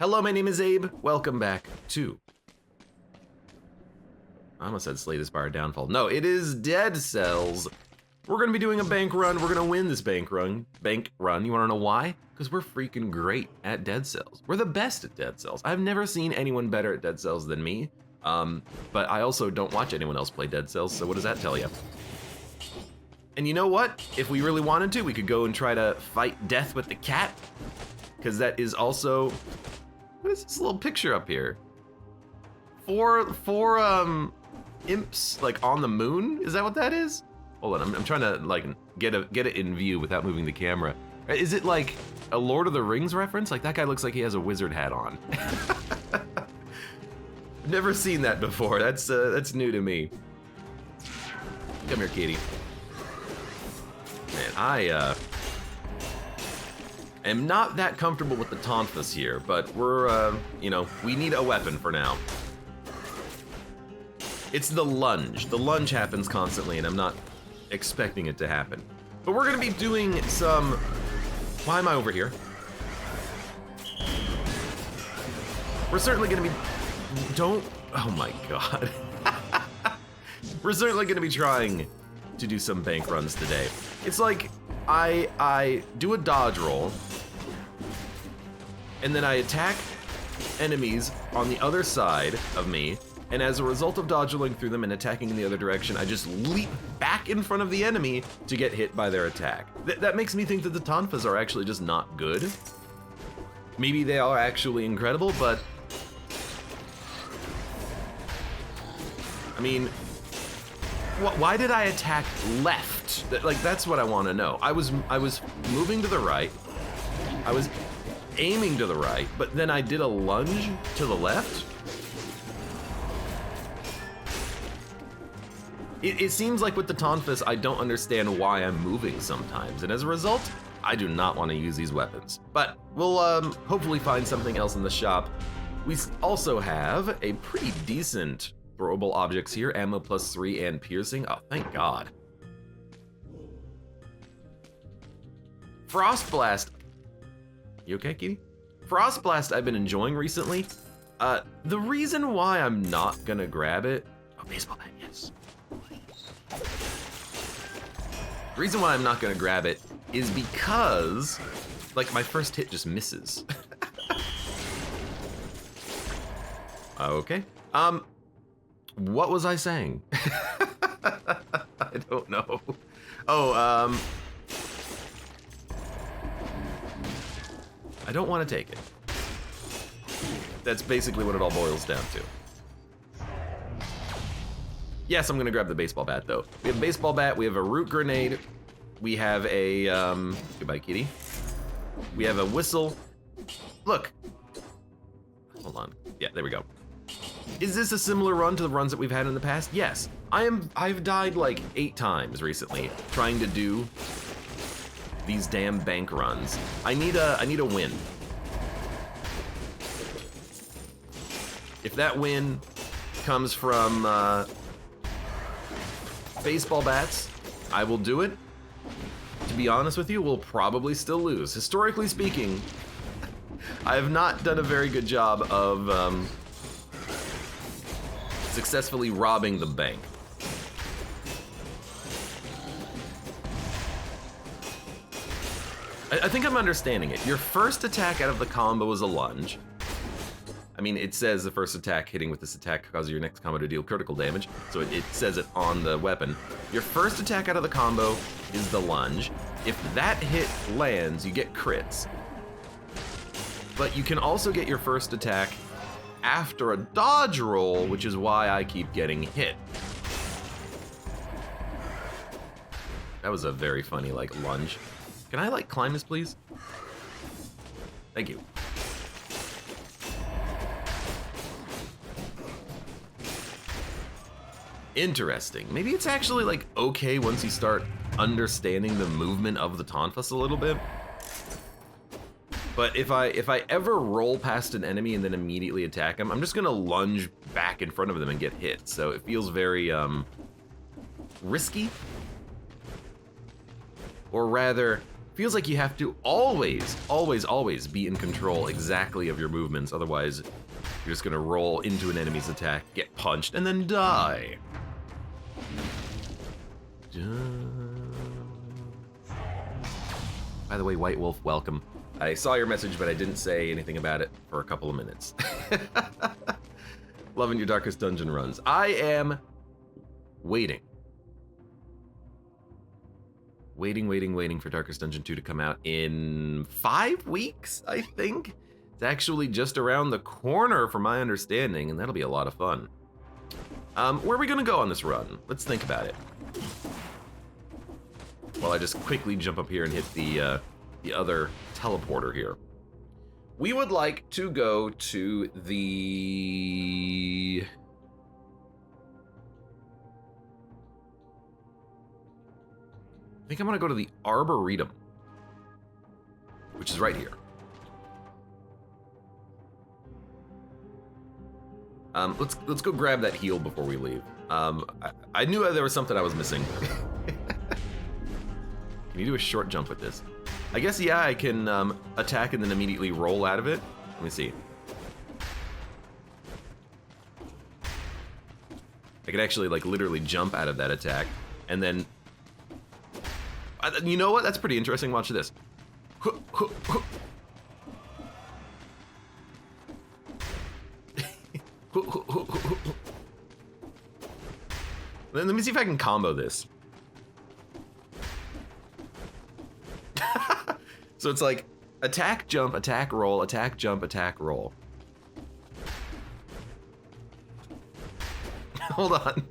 Hello, my name is Abe. Welcome back to... I almost said Slay the Spire Downfall. No, it is Dead Cells. We're gonna be doing a bank run. We're gonna win this bank run. You wanna know why? Because we're freaking great at Dead Cells. We're the best at Dead Cells. I've never seen anyone better at Dead Cells than me. But I also don't watch anyone else play Dead Cells, so what does that tell you? And you know what? If we really wanted to, we could go and try to fight death with the cat. Because that is also... What is this little picture up here? Four imps like on the moon? Is that what that is? Hold on, I'm trying to like get it in view without moving the camera. Is it like a Lord of the Rings reference? Like that guy looks like he has a wizard hat on. Never seen that before. That's new to me. Come here, kitty. Man, I am not that comfortable with the tonfas here, but we're, you know, we need a weapon for now. It's the lunge. The lunge happens constantly, and I'm not expecting it to happen. But we're gonna be doing some... Why am I over here? We're certainly gonna be... Don't... Oh my god. We're certainly gonna be trying to do some bank runs today. It's like, I do a dodge roll, and then I attack enemies on the other side of me, and as a result of dodge rolling through them and attacking in the other direction, I just leap back in front of the enemy to get hit by their attack. That makes me think that the tonfas are actually just not good. Maybe they are actually incredible, but... I mean, why did I attack left? Like, that's what I want to know. I was moving to the right. I was aiming to the right, but then I did a lunge to the left. It seems like with the tonfas, I don't understand why I'm moving sometimes, and as a result, I do not want to use these weapons. But we'll hopefully find something else in the shop. We also have a pretty decent throwable objects here, ammo +3 and piercing. Oh, thank God. Frost Blast. You okay, kitty? Frost Blast I've been enjoying recently. The reason why I'm not gonna grab it... Oh, baseball bat, yes. The reason why I'm not gonna grab it is because, like, my first hit just misses. Okay. What was I saying? I don't know. Oh, I don't want to take it. That's basically what it all boils down to. Yes, I'm gonna grab the baseball bat though. We have a baseball bat, we have a root grenade, we have a, goodbye kitty. We have a whistle. Look. Hold on. Yeah, there we go. Is this a similar run to the runs that we've had in the past? Yes. I've died like 8 times recently trying to do these damn bank runs. I need a win. If that win comes from baseball bats, I will do it. To be honest with you, we'll probably still lose. Historically speaking, I have not done a very good job of successfully robbing the bank. I think I'm understanding it. Your first attack out of the combo is a lunge. I mean, it says the first attack hitting with this attack causes your next combo to deal critical damage, so it says it on the weapon. Your first attack out of the combo is the lunge. If that hit lands, you get crits. But you can also get your first attack after a dodge roll, which is why I keep getting hit. That was a very funny, like, lunge. Can I, like, climb this, please? Thank you. Interesting. Maybe it's actually, like, okay once you start understanding the movement of the tonfas a little bit. But if I ever roll past an enemy and then immediately attack them, I'm just gonna lunge back in front of them and get hit. So it feels very, risky. Or rather, Feels like you have to always, always, always be in control exactly of your movements. Otherwise, you're just gonna roll into an enemy's attack, get punched, and then die. By the way, White Wolf, welcome. I saw your message, but I didn't say anything about it for a couple of minutes. Loving your Darkest Dungeon runs. I am waiting. Waiting for Darkest Dungeon 2 to come out in 5 weeks, I think. It's actually just around the corner from my understanding, and that'll be a lot of fun. Where are we gonna go on this run? Let's think about it. While I just quickly jump up here and hit the other teleporter here. We would like to go to the... I think I'm gonna go to the Arboretum, which is right here. Let's go grab that heal before we leave. I knew there was something I was missing. Can you do a short jump with this? I guess, yeah, I can attack and then immediately roll out of it. Let me see. I could actually, like, literally jump out of that attack, and then... You know what? That's pretty interesting. Watch this. Let me see if I can combo this. So it's like attack, jump, attack, roll, attack, jump, attack, roll. Hold on.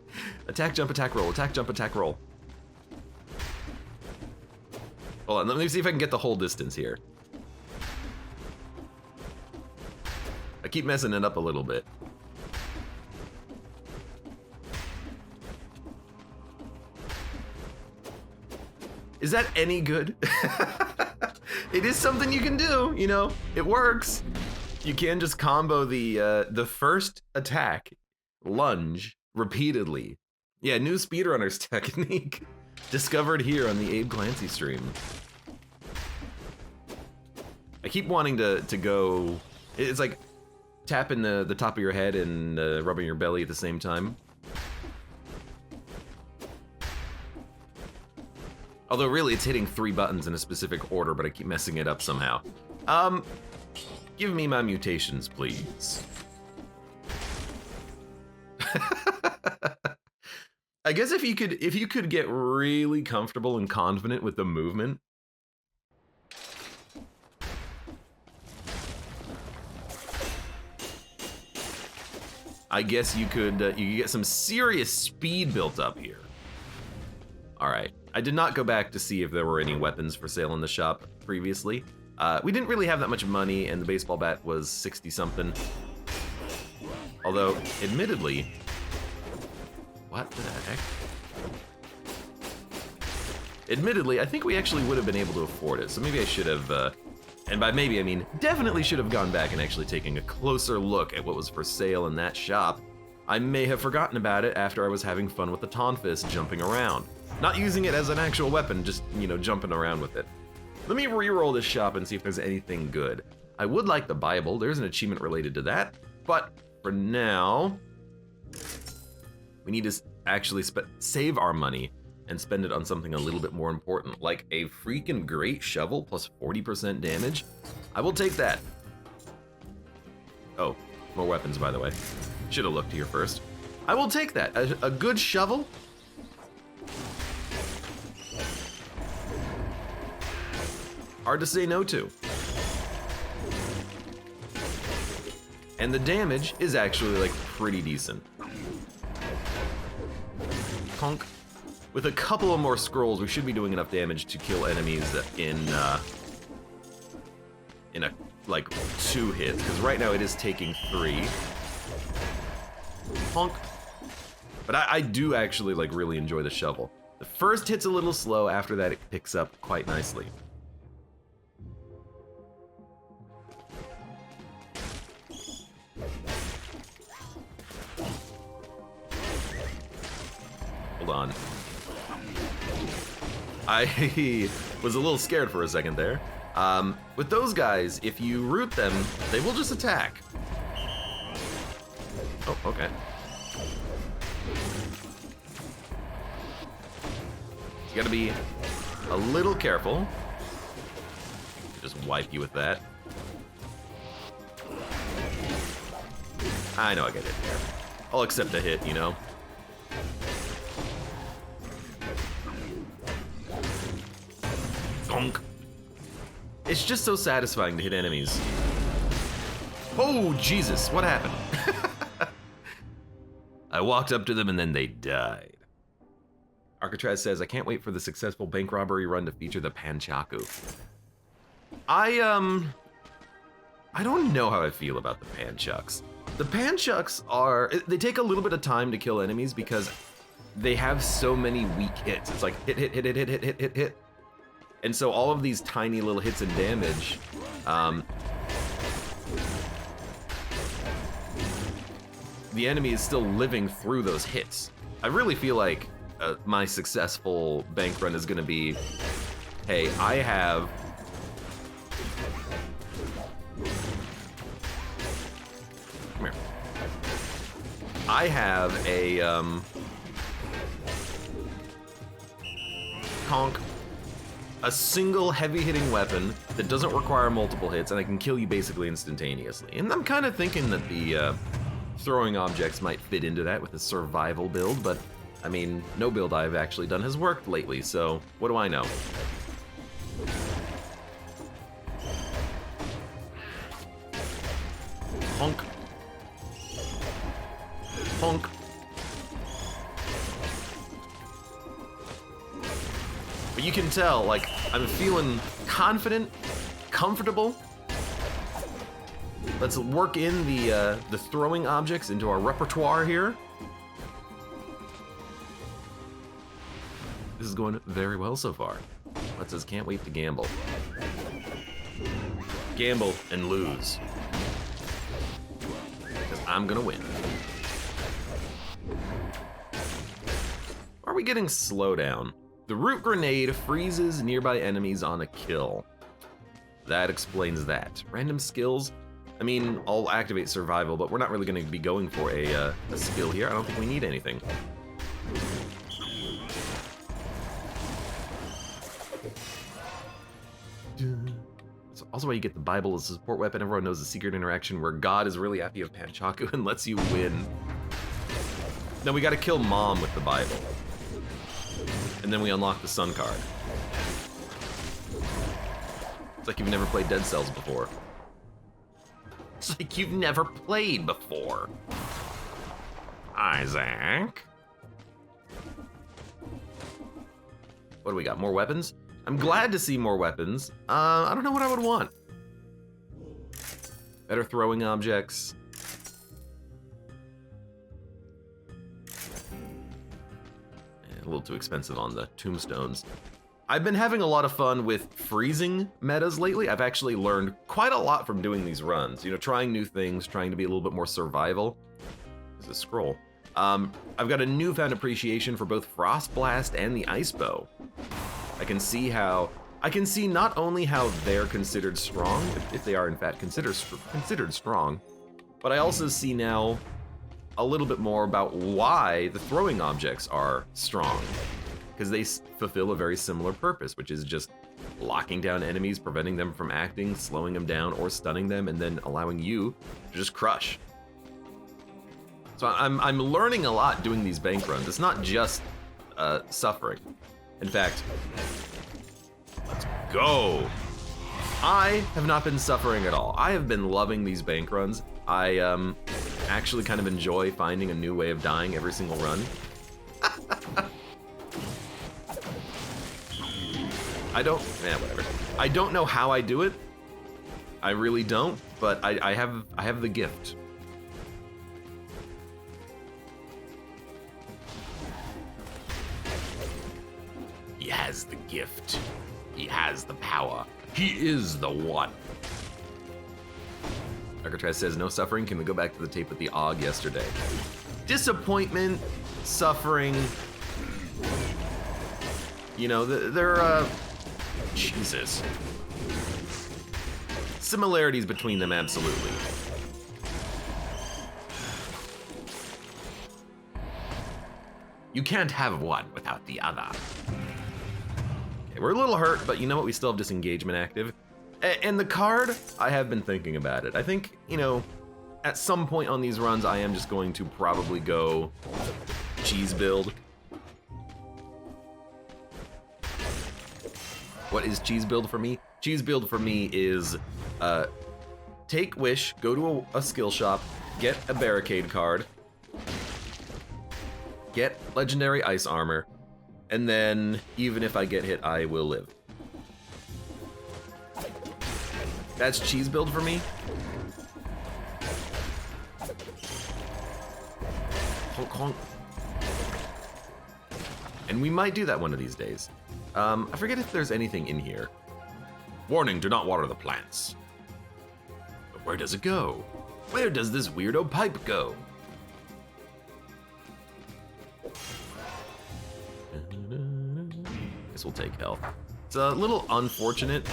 Attack, jump, attack, roll, attack, jump, attack, roll. Hold on, let me see if I can get the whole distance here. I keep messing it up a little bit. Is that any good? It is something you can do, you know, it works. You can just combo the first attack, lunge, repeatedly. Yeah, new speedrunner's technique. Discovered here on the Abe Clancy stream. I keep wanting to go... It's like tapping the top of your head and rubbing your belly at the same time. Although really it's hitting 3 buttons in a specific order, but I keep messing it up somehow. Give me my mutations, please. I guess if you could get really comfortable and confident with the movement. I guess you could get some serious speed built up here. All right, I did not go back to see if there were any weapons for sale in the shop previously. We didn't really have that much money, and the baseball bat was 60-something. Although, admittedly, what the heck? Admittedly, I think we actually would have been able to afford it, so maybe I should have, and by maybe I mean definitely should have gone back and actually taken a closer look at what was for sale in that shop. I may have forgotten about it after I was having fun with the Tonfist jumping around. Not using it as an actual weapon, just, you know, jumping around with it. Let me re-roll this shop and see if there's anything good. I would like the Bible, there's an achievement related to that, but for now, we need to actually save our money and spend it on something a little bit more important, like a freaking great shovel plus 40% damage. I will take that. Oh, more weapons, by the way. Should have looked here first. I will take that. A good shovel. Hard to say no to. And the damage is actually like pretty decent. Conk. With a couple of more scrolls, we should be doing enough damage to kill enemies in a like 2 hits, because right now it is taking 3. Honk. But I do actually like really enjoy the shovel. The first hit's a little slow, after that it picks up quite nicely. Hold on. I was a little scared for a second there. With those guys, if you root them, they will just attack. Oh, okay. You gotta be a little careful. Just wipe you with that. I know I get hit there. I'll accept a hit, you know? Donk. It's just so satisfying to hit enemies. Oh, Jesus, what happened? I walked up to them and then they died. Arcatraz says, I can't wait for the successful bank robbery run to feature the Panchaku. I don't know how I feel about the Panchucks. The Panchucks they take a little bit of time to kill enemies because they have so many weak hits. It's like hit, hit, hit, hit, hit, hit, hit, hit, hit. And so all of these tiny little hits and damage, the enemy is still living through those hits. I really feel like my successful bank run is gonna be, hey, I have a a single heavy-hitting weapon that doesn't require multiple hits, and I can kill you basically instantaneously. And I'm kind of thinking that the throwing objects might fit into that with a survival build, but I mean, no build I've actually done has worked lately, so what do I know? Honk. Honk. But you can tell, like, I'm feeling confident, comfortable. Let's work in the throwing objects into our repertoire here. This is going very well so far. That says, can't wait to gamble. Gamble and lose. Because I'm gonna win. Are we getting slowdown? The root grenade freezes nearby enemies on a kill. That explains that. Random skills? I mean, I'll activate survival, but we're not really going to be going for a skill here. I don't think we need anything. That's also why you get the Bible as a support weapon. Everyone knows the secret interaction where God is really happy of Panchaku and lets you win. Then we got to kill Mom with the Bible. And then we unlock the Sun card. It's like you've never played Dead Cells before. It's like you've never played before. Isaac. What do we got? More weapons? I'm glad to see more weapons. I don't know what I would want. Better throwing objects. A little too expensive on the tombstones. I've been having a lot of fun with freezing metas lately. I've actually learned quite a lot from doing these runs. You know, trying new things, trying to be a little bit more survival. There's a scroll. I've got a newfound appreciation for both Frost Blast and the Ice Bow. I can see not only how they're considered strong, if they are in fact considered strong, but I also see now a little bit more about why the throwing objects are strong. Because they fulfill a very similar purpose, which is just locking down enemies, preventing them from acting, slowing them down, or stunning them, and then allowing you to just crush. So I'm learning a lot doing these bank runs. It's not just suffering. In fact, let's go. I have not been suffering at all. I have been loving these bank runs. I actually kind of enjoy finding a new way of dying every single run. Whatever. I don't know how I do it. I really don't, but I have the gift. He has the gift. He has the power. He is the one. Arcatraz says, no suffering. Can we go back to the tape with the AUG yesterday? Disappointment, suffering. You know, they're, Jesus. Similarities between them, absolutely. You can't have one without the other. Okay, we're a little hurt, but you know what? We still have disengagement active. And the card, I have been thinking about it. I think, you know, at some point on these runs, I am just going to probably go cheese build. What is cheese build for me? Cheese build for me is take Wish, go to a skill shop, get a barricade card, get legendary ice armor, and then even if I get hit, I will live. That's cheese build for me. Honk, honk. And we might do that one of these days. I forget if there's anything in here. Warning, do not water the plants. But where does it go? Where does this weirdo pipe go? Guess we'll take health. It's a little unfortunate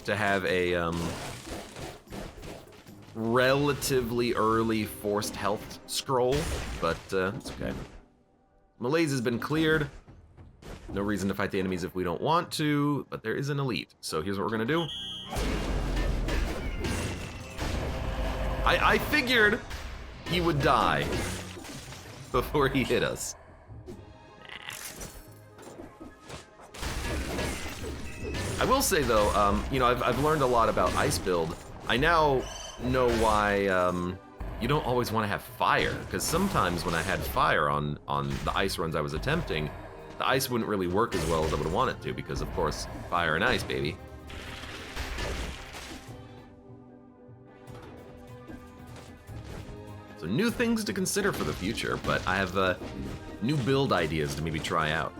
to have a relatively early forced health scroll, but it's okay. Malaise has been cleared. No reason to fight the enemies if we don't want to, but there is an elite. So here's what we're gonna do. I figured he would die before he hit us. I will say though, you know, I've learned a lot about ice build. I now know why you don't always want to have fire, because sometimes when I had fire on the ice runs I was attempting, the ice wouldn't really work as well as I would want it to, because of course, fire and ice, baby. So new things to consider for the future, but I have new build ideas to maybe try out.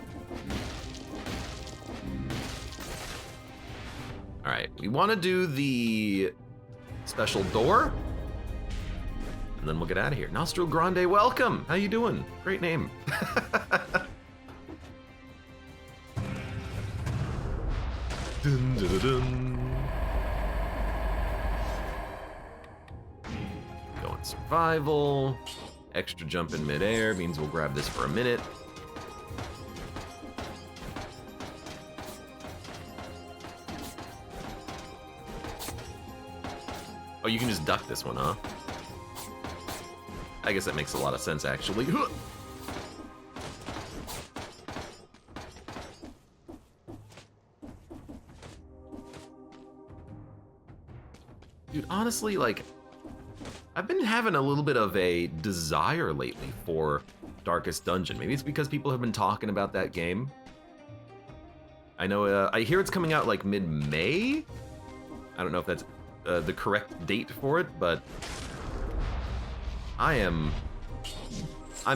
All right, we want to do the special door, and then we'll get out of here. Nostril Grande, welcome. How you doing? Great name. Dun, dun, dun, dun. Going survival. Extra jump in midair means we'll grab this for a minute. Oh, you can just duck this one, huh? I guess that makes a lot of sense, actually. Dude, honestly, like, I've been having a little bit of a desire lately for Darkest Dungeon. Maybe it's because people have been talking about that game. I know, I hear it's coming out like mid-May. I don't know if that's the correct date for it, but I'm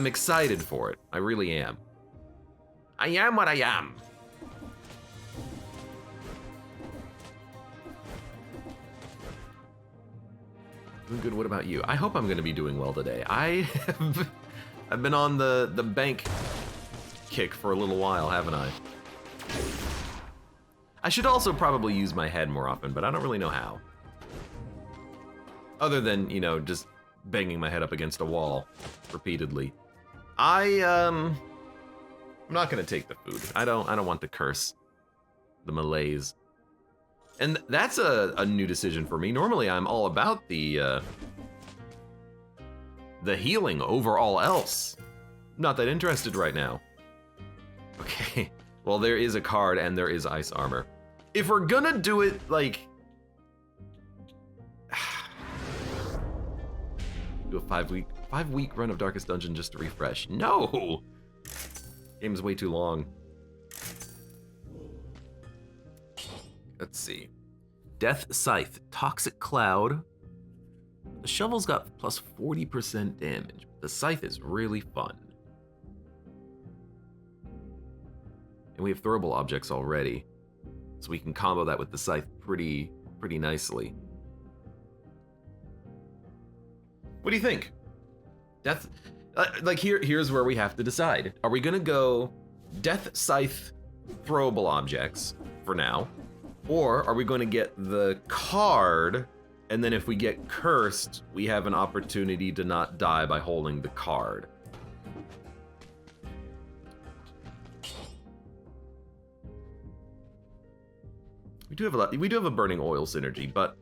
excited for it. I really am. I am what I am. Doing good. What about you? I hope I'm going to be doing well today. I've been on the bank kick for a little while, haven't I? I should also probably use my head more often, but I don't really know how. Other than, you know, just banging my head up against a wall repeatedly. I'm not gonna take the food. I don't want the curse, the malaise. And that's a new decision for me. Normally I'm all about the healing over all else. Not that interested right now. Okay, well there is a card and there is ice armor. If we're gonna do it like, do a 5-week run of Darkest Dungeon just to refresh. No! Game's way too long. Let's see. Death Scythe, Toxic Cloud. The shovel's got plus 40% damage. The scythe is really fun. And we have throwable objects already, so we can combo that with the scythe pretty nicely. What do you think? Death, Like here's where we have to decide. Are we gonna go Death Scythe throwable objects for now? Or are we going to get the card, and then if we get cursed, we have an opportunity to not die by holding the card? We do have a burning oil synergy, but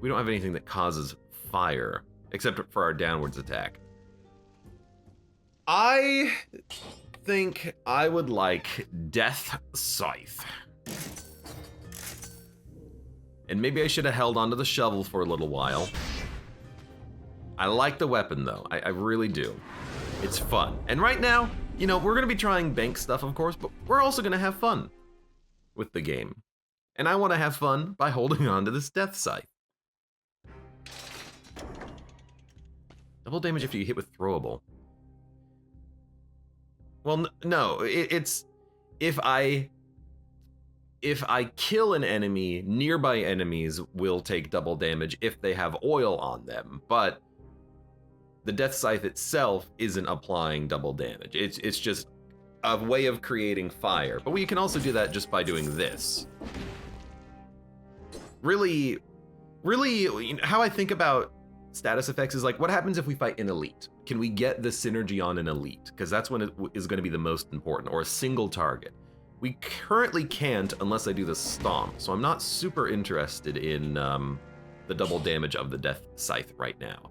we don't have anything that causes fire, except for our downwards attack. I think I would like Death Scythe. And maybe I should have held onto the shovel for a little while. I like the weapon though, I really do. It's fun. And right now, you know, we're gonna be trying bank stuff of course, but we're also gonna have fun with the game. And I wanna have fun by holding on to this Death Scythe. Double damage after you hit with throwable. Well, no, it's if I kill an enemy, nearby enemies will take double damage if they have oil on them, but the Death Scythe itself isn't applying double damage. It's just a way of creating fire, but we can also do that just by doing this. Really, how I think about status effects is like, what happens if we fight an elite? Can we get the synergy on an elite? Because that's when it is going to be the most important, or a single target. We currently can't unless I do the stomp, so I'm not super interested in the double damage of the Death Scythe right now.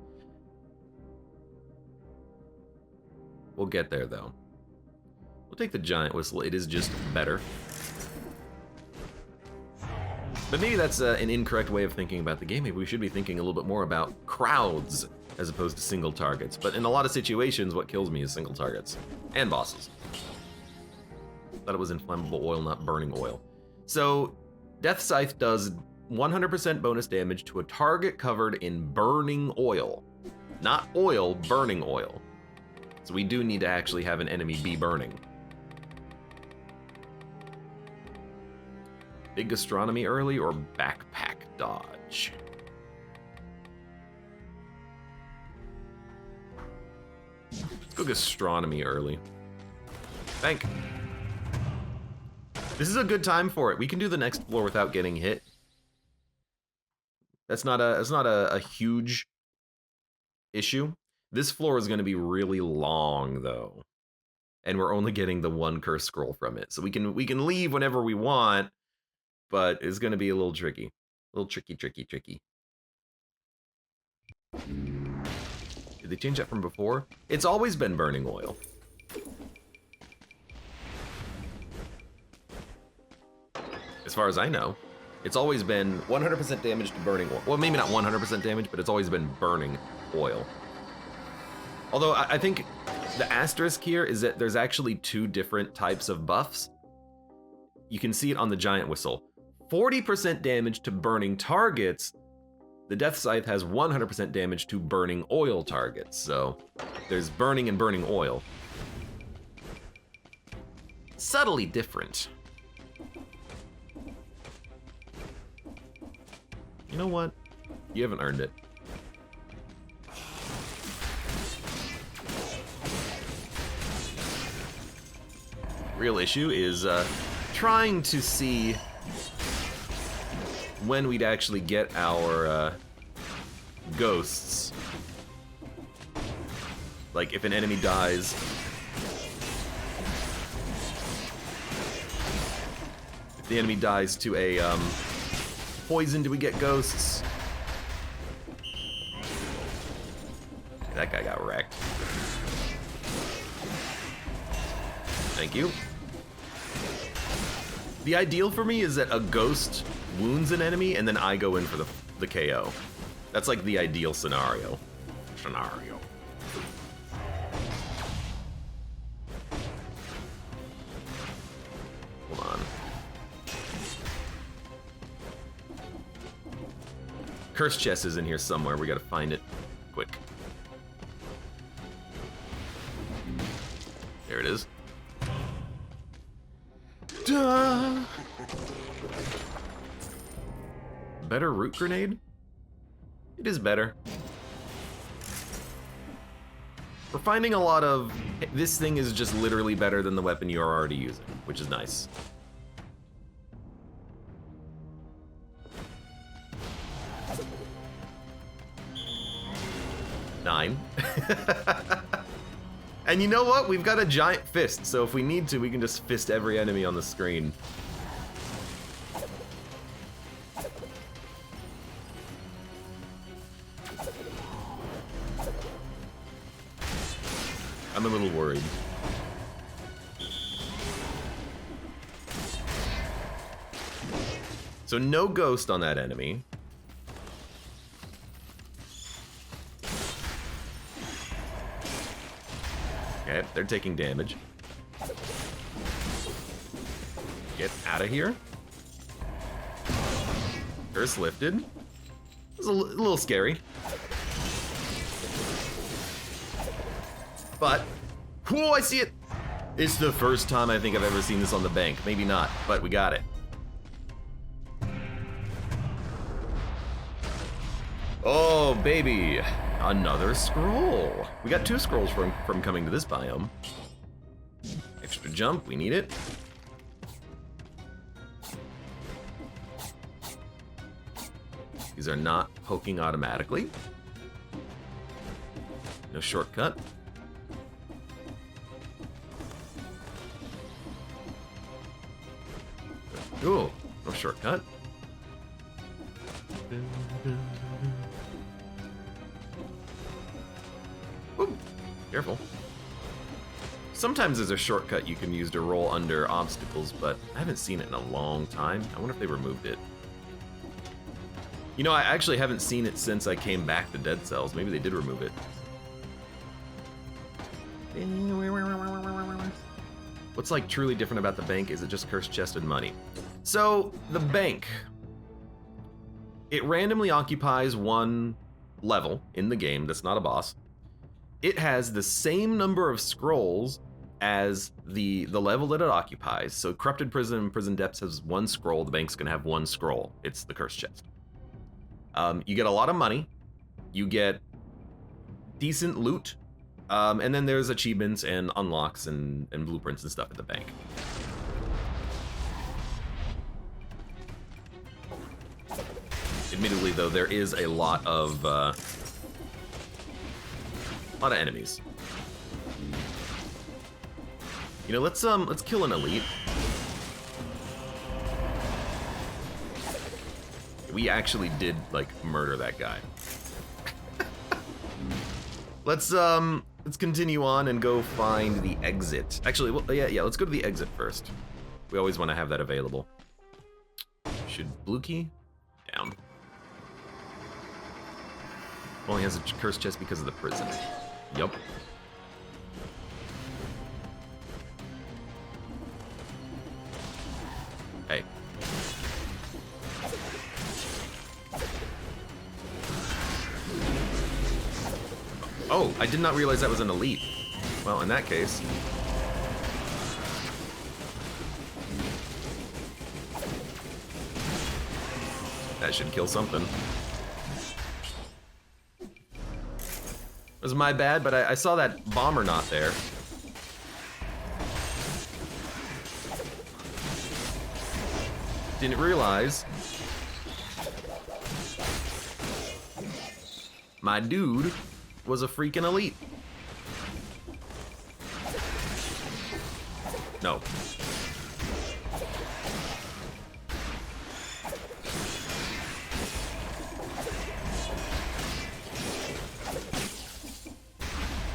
We'll get there though. We'll take the Giant Whistle, it is just better. But maybe that's an incorrect way of thinking about the game. Maybe we should be thinking a little bit more about crowds as opposed to single targets. But in a lot of situations, what kills me is single targets. And bosses. Thought it was inflammable oil, not burning oil. So, Death Scythe does 100% bonus damage to a target covered in burning oil. Not oil, burning oil. So we do need to actually have an enemy be burning. Big Gastronomy early or backpack dodge? Let's go Gastronomy early. Bank. This is a good time for it. We can do the next floor without getting hit. That's not a huge issue. This floor is going to be really long though, and we're only getting the one curse scroll from it. So we can leave whenever we want. But it's going to be a little tricky. A little tricky. Did they change that from before? It's always been burning oil. As far as I know, it's always been 100% damage to burning oil. Well, maybe not 100% damage, but it's always been burning oil. Although I think the asterisk here is that there's actually two different types of buffs. You can see it on the Giant Whistle. 40% damage to burning targets. The Death Scythe has 100% damage to burning oil targets. So there's burning and burning oil. Subtly different. You know what? You haven't earned it. Real issue is trying to see when we'd actually get our ghosts. Like if an enemy dies. If the enemy dies to a poison, do we get ghosts? That guy got wrecked. Thank you. The ideal for me is that a ghost wounds an enemy and then I go in for the KO. That's like the ideal scenario. Hold on. Curse chest is in here somewhere. We gotta find it quick. There it is. Duh. Better root grenade? It is better. We're finding a lot of, this thing is just literally better than the weapon you're already using, which is nice. Nine. And you know what? We've got a giant fist, so if we need to, we can just fist every enemy on the screen. I'm a little worried. So no ghost on that enemy. Okay, they're taking damage. Get out of here. Curse lifted. It was a little scary. But, whoa, I see it! It's the first time I think I've ever seen this on the bank. Maybe not, but we got it. Oh, baby. Another scroll. We got 2 scrolls from coming to this biome. Extra jump, we need it. These are not poking automatically. No shortcut. Ooh, no shortcut. Ooh, careful. Sometimes there's a shortcut you can use to roll under obstacles, but I haven't seen it in a long time. I wonder if they removed it. You know, I actually haven't seen it since I came back to Dead Cells. Maybe they did remove it. What's like truly different about the bank? Is it just cursed chest and money? So, the bank, it randomly occupies one level in the game that's not a boss. It has the same number of scrolls as the level that it occupies. So Corrupted Prison and Prison Depths has 1 scroll, the bank's gonna have 1 scroll. It's the cursed chest. You get a lot of money, you get decent loot, and then there's achievements and unlocks and blueprints and stuff at the bank. Admittedly, though, there is a lot of enemies. You know, let's kill an elite. We actually did like murder that guy. Let's continue on and go find the exit. Actually, well, yeah, let's go to the exit first. We always want to have that available. Should blue key down. Only has a cursed chest because of the prison. Yup. Hey. Oh, I did not realize that was an elite. Well, in that case. That should kill something. It was my bad, but I saw that bomber not there. Didn't realize my dude was a freaking elite. No.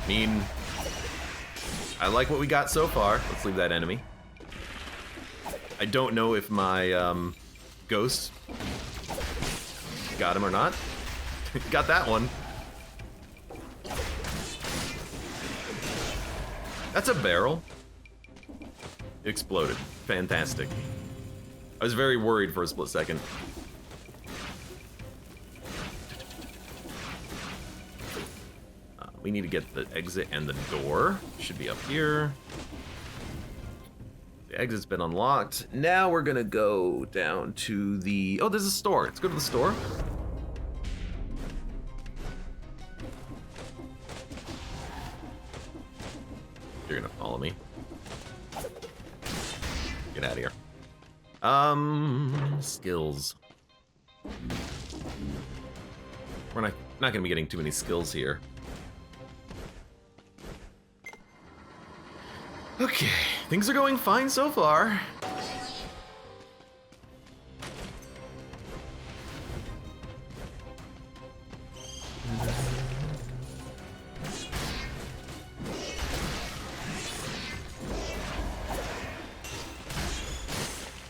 I mean, I like what we got so far. Let's leave that enemy. I don't know if my ghost got him or not. Got that one. That's a barrel. It exploded. Fantastic. I was very worried for a split second. We need to get the exit and the door. Should be up here. The exit's been unlocked. Now we're gonna go down to the... Oh, there's a store. Let's go to the store. Get out of here. Skills. We're not gonna be getting too many skills here. Okay, things are going fine so far.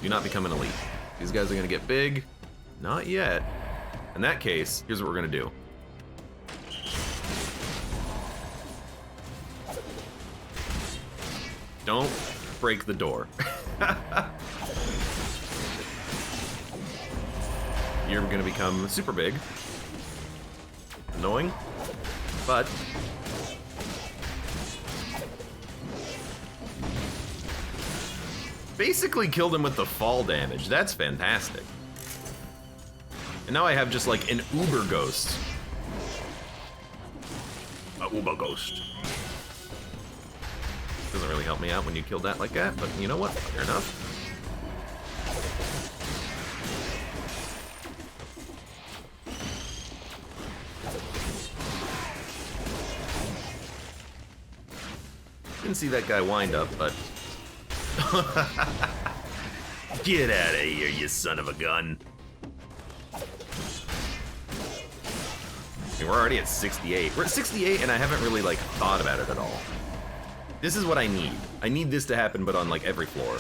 Do not become an elite. These guys are gonna get big. Not yet. In that case, here's what we're gonna do. Don't break the door. You're gonna become super big. Annoying, but basically killed him with the fall damage. That's fantastic. And now I have just like an uber ghost. A uber ghost. Doesn't really help me out when you kill that like that, but you know what? Fair enough. Didn't see that guy wind up, but... Get out of here, you son of a gun. We're already at 68. We're at 68 and I haven't really like thought about it at all. This is what I need. I need this to happen, but on like every floor.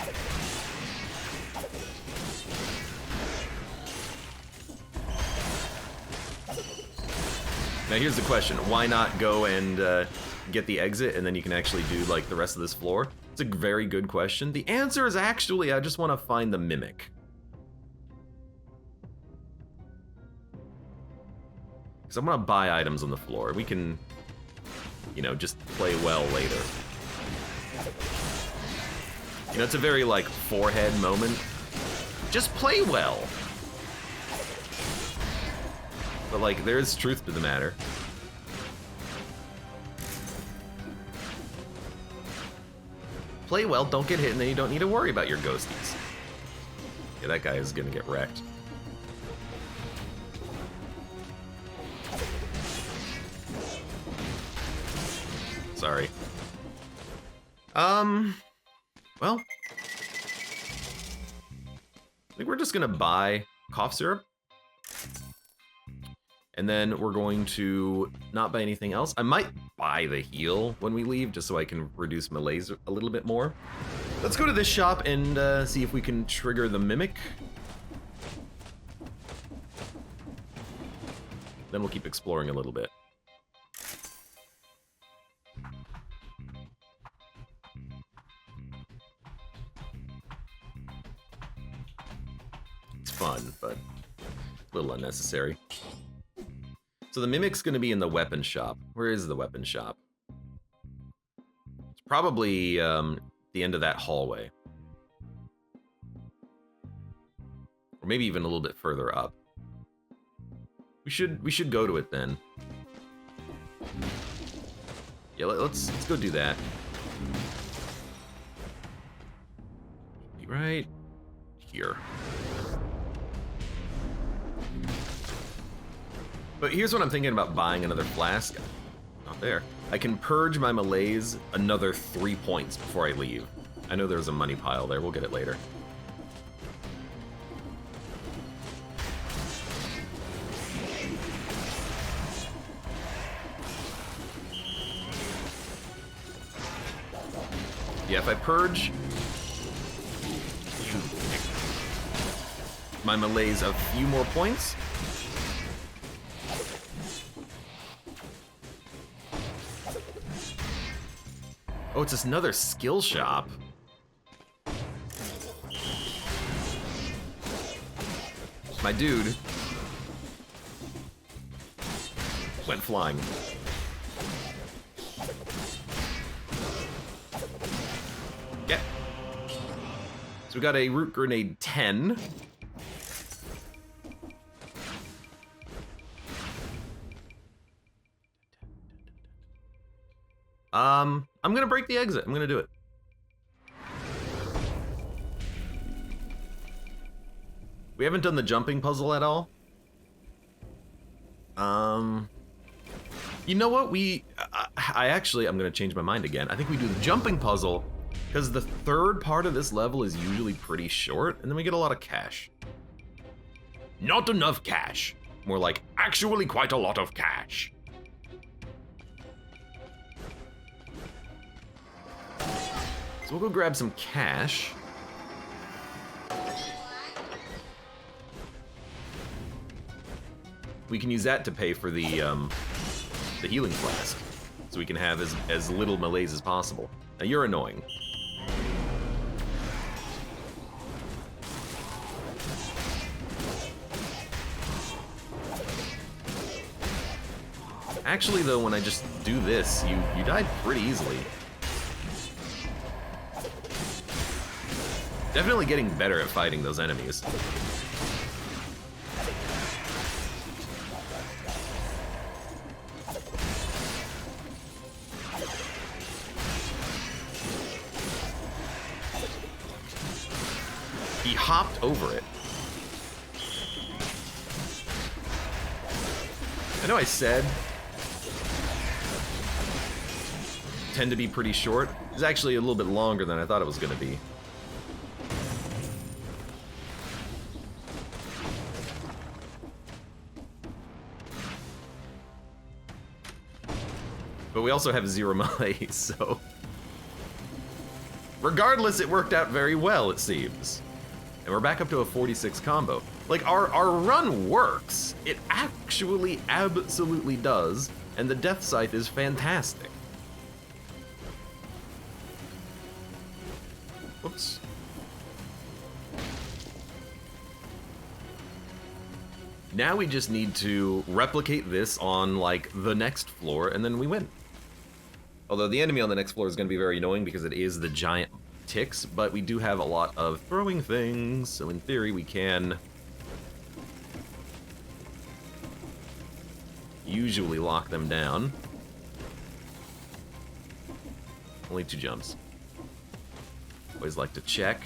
Now here's the question. Why not go and get the exit and then you can actually do like the rest of this floor? It's a very good question. The answer is actually I just want to find the mimic. Because I'm going to buy items on the floor. We can, you know, just play well later. You know, it's a very, like, forehead moment. Just play well. But, like, there's truth to the matter. Play well, don't get hit, and then you don't need to worry about your ghosties. Yeah, that guy is gonna get wrecked. Sorry. Well, I think we're just gonna buy cough syrup. And then we're going to not buy anything else. I might buy the heal when we leave, just so I can reduce malaise a little bit more. Let's go to this shop and see if we can trigger the mimic. Then we'll keep exploring a little bit. It's fun, but a little unnecessary. So the mimic's gonna be in the weapon shop. Where is the weapon shop? It's probably the end of that hallway. Or maybe even a little bit further up. We should go to it then. Yeah, let's go do that. Be right here. But here's what I'm thinking about buying another flask. Not there. I can purge my malaise another 3 points before I leave. I know there's a money pile there. We'll get it later. Yeah, if I purge my malaise a few more points, oh, it's just another skill shop. My dude went flying. Yeah. So we got a root grenade 10. I'm gonna break the exit. I'm gonna do it. We haven't done the jumping puzzle at all. You know what? I'm gonna change my mind again. I think we do the jumping puzzle because the third part of this level is usually pretty short, and then we get a lot of cash. Not enough cash. More like, actually quite a lot of cash. So we'll go grab some cash. We can use that to pay for the healing flask, so we can have as little melees as possible. Now you're annoying. Actually, though, when I just do this, you died pretty easily. Definitely getting better at fighting those enemies. He hopped over it. I know I said tend to be pretty short. It's actually a little bit longer than I thought it was going to be. But we also have 0 melee, so... Regardless, it worked out very well, it seems. And we're back up to a 46 combo. Like, our run works. It actually absolutely does, and the death scythe is fantastic. Whoops. Now we just need to replicate this on, like, the next floor, and then we win. Although the enemy on the next floor is going to be very annoying because it is the giant ticks, but we do have a lot of throwing things, so in theory we can usually lock them down. Only 2 jumps. Always like to check.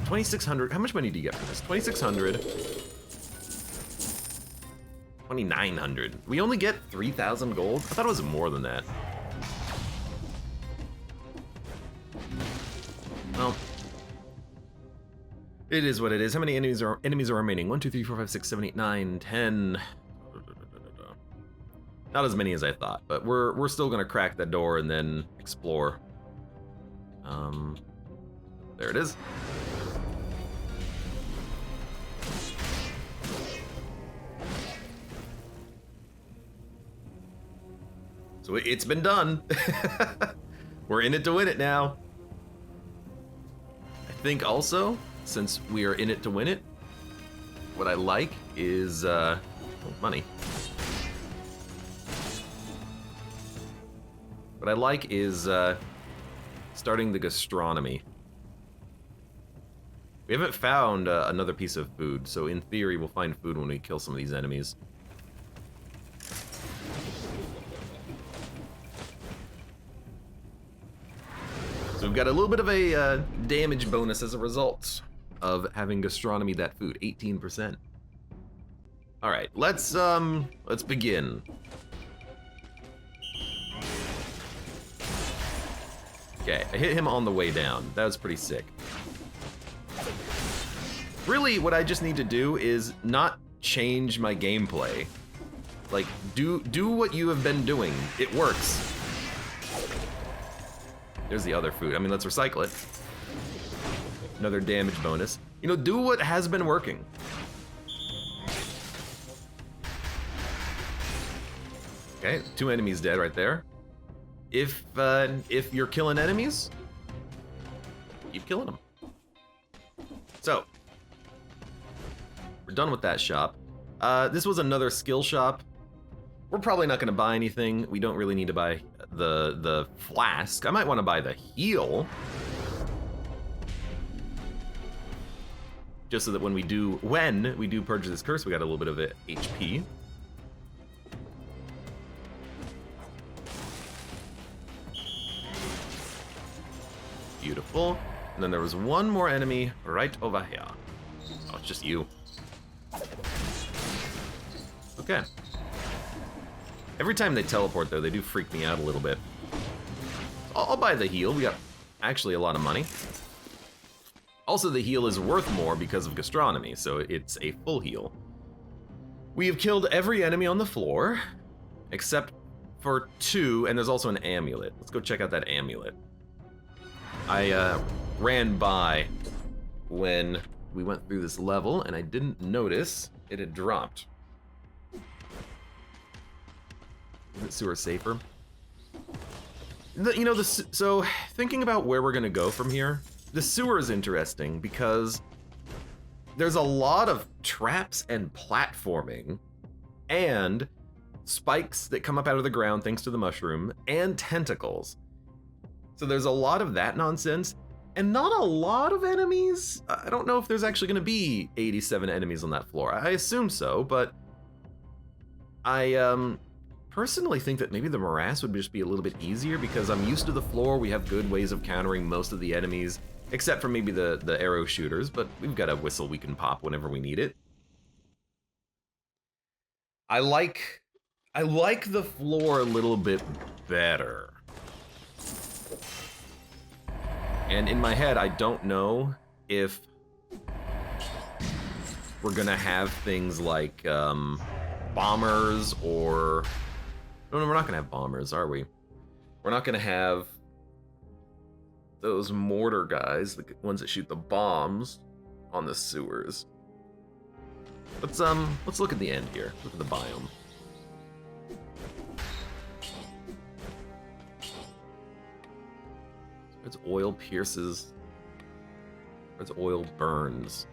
$2,600. How much money do you get for this? $2,600. $2,900. We only get 3,000 gold? I thought it was more than that. Well, it is what it is. How many enemies are remaining? 1, 2, 3, 4, 5, 6, 7, 8, 9, 10. Not as many as I thought, but we're still gonna crack that door and then explore. There it is. So it's been done. We're in it to win it now. I think also, since we are in it to win it, what I like is money. What I like is starting the gastronomy. We haven't found another piece of food, so in theory we'll find food when we kill some of these enemies. So we've got a little bit of a damage bonus as a result of having gastronomy that food, 18%. All right, let's begin. Okay, I hit him on the way down. That was pretty sick. Really, what I just need to do is not change my gameplay. Like, do what you have been doing. It works. There's the other food. I mean, let's recycle it. Another damage bonus. You know, do what has been working. Okay, 2 enemies dead right there. If you're killing enemies, keep killing them. So, we're done with that shop. This was another skill shop. We're probably not going to buy anything. We don't really need to buy the flask. I might want to buy the heal. just so that when we do purge this curse, we got a little bit of HP. Beautiful. And then there was one more enemy right over here. Oh, it's just you. Okay. Every time they teleport, though, they do freak me out a little bit. I'll buy the heal. We got actually a lot of money. Also, the heal is worth more because of gastronomy, so it's a full heal. We have killed every enemy on the floor, except for 2, and there's also an amulet. Let's go check out that amulet. I ran by when we went through this level, and I didn't notice it had dropped. Isn't sewer safer? So thinking about where we're gonna go from here, the sewer is interesting because there's a lot of traps and platforming and spikes that come up out of the ground thanks to the mushroom and tentacles. So there's a lot of that nonsense and not a lot of enemies. I don't know if there's actually gonna be 87 enemies on that floor. I assume so, but I personally think that maybe the morass would just be a little bit easier because I'm used to the floor. We have good ways of countering most of the enemies, except for maybe the arrow shooters, but we've got a whistle we can pop whenever we need it. I like the floor a little bit better. And in my head, I don't know if we're gonna have things like bombers or... No, we're not gonna have bombers, are we? We're not gonna have those mortar guys, the ones that shoot the bombs on the sewers. Let's look at the end here. Look at the biome. Its oil pierces. Its oil burns.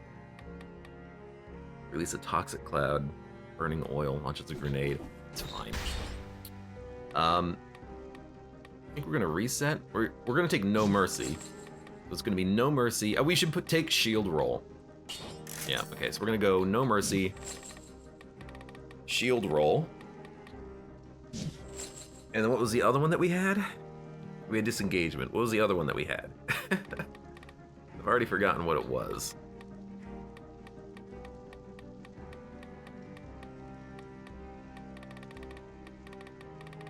Release a toxic cloud. Burning oil launches a grenade. It's fine. I think we're gonna reset. We're gonna take no mercy. So it's gonna be no mercy. We should take shield roll. Yeah, okay, so we're gonna go no mercy. Shield roll. And then what was the other one that we had? We had disengagement. What was the other one that we had? I've already forgotten what it was.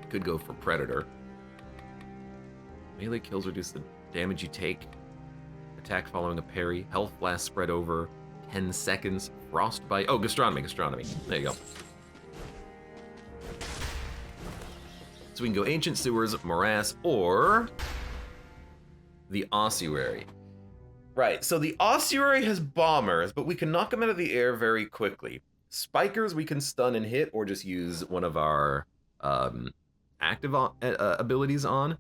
Could go for Predator. Melee kills reduce the damage you take. Attack following a parry. Health lasts spread over 10 seconds. Frostbite. Oh, gastronomy. There you go. So we can go Ancient Sewers, Morass, or the Ossuary. Right, so the Ossuary has bombers, but we can knock them out of the air very quickly. Spikers we can stun and hit, or just use one of our active abilities on.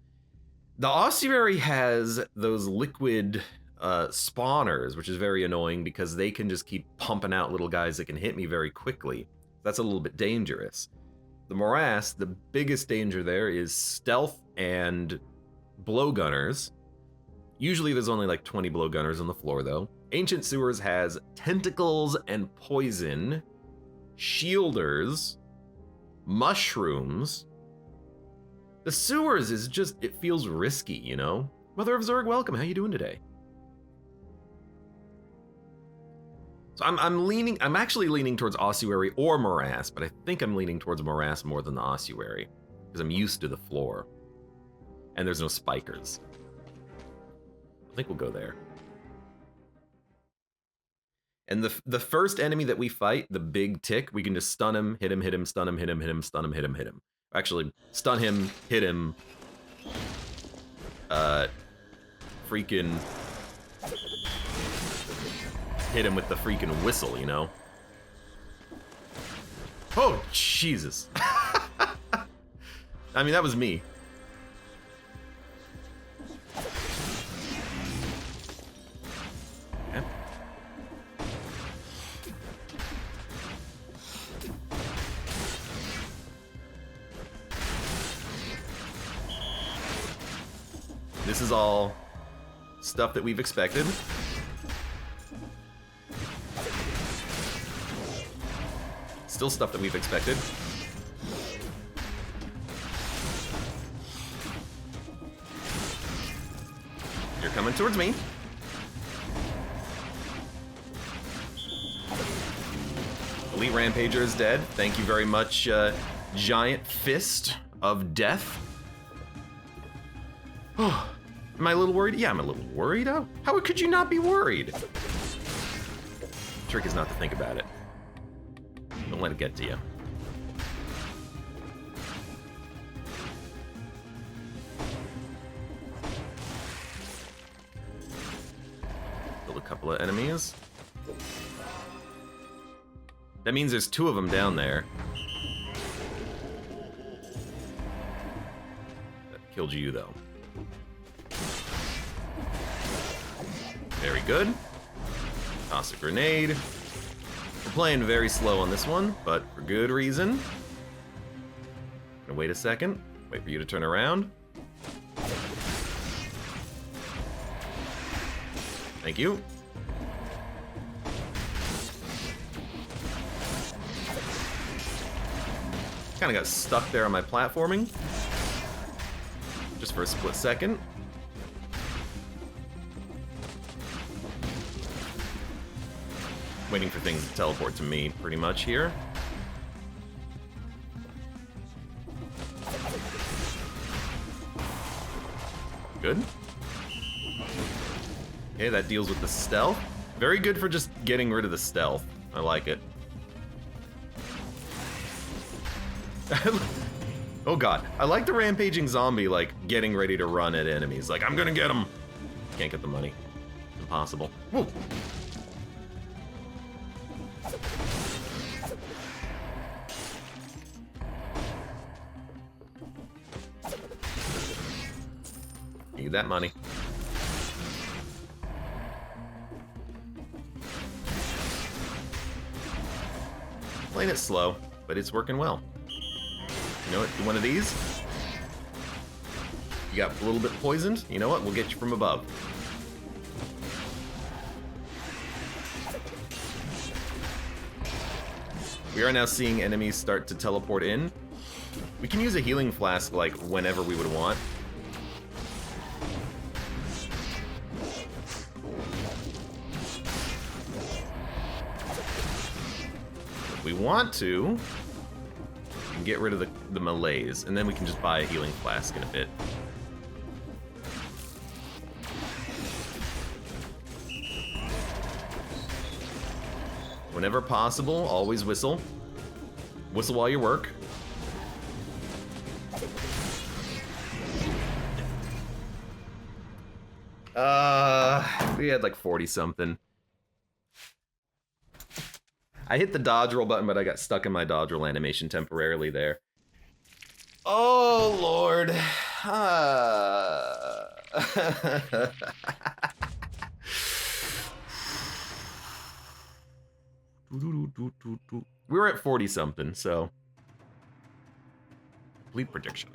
The Ossuary has those liquid spawners, which is very annoying because they can just keep pumping out little guys that can hit me very quickly. That's a little bit dangerous. The Morass, the biggest danger there is stealth and blowgunners. Usually there's only like 20 blowgunners on the floor though. Ancient Sewers has tentacles and poison, shielders, mushrooms. The sewers is just, it feels risky, you know? Mother of Zurg, welcome, how you doing today? So I'm actually leaning towards Ossuary or Morass, but I think I'm leaning towards Morass more than the Ossuary, because I'm used to the floor. And there's no spikers. I think we'll go there. And the first enemy that we fight, the big tick, we can just stun him, hit him, stun him, hit him, stun him, hit him. Actually, stun him, hit him. Freaking hit him with the freaking whistle, you know? Oh, Jesus. I mean, that was me. Okay. This is all stuff that we've expected. Still stuff that we've expected. You're coming towards me. Elite Rampager is dead. Thank you very much, Giant Fist of Death. Oh, am I a little worried? Yeah, I'm a little worried. How could you not be worried? Trick is not to think about it. Don't let it get to you. Kill a couple of enemies. That means there's 2 of them down there. That killed you, though. Very good. Toss a grenade. We're playing very slow on this one, but for good reason. Gonna wait a second. Wait for you to turn around. Thank you. Kind of got stuck there on my platforming. Just for a split second. Waiting for things to teleport to me, pretty much, here. Good. Okay, that deals with the stealth. Very good for just getting rid of the stealth. I like it. Oh god, I like the rampaging zombie, like, getting ready to run at enemies. Like, I'm gonna get him! Can't get the money. Impossible. Whoa! Need that money. Playing it slow, but it's working well. You know what? Do one of these. You got a little bit poisoned. You know what? We'll get you from above. We are now seeing enemies start to teleport in. We can use a healing flask, like, whenever we would want. If we want to, we can get rid of the melees, and then we can just buy a healing flask in a bit. Whenever possible, always whistle. Whistle while you work. We had like 40 something. I hit the dodge roll button, but I got stuck in my dodge roll animation temporarily there. Oh, Lord. We were at 40 something, so. Complete prediction.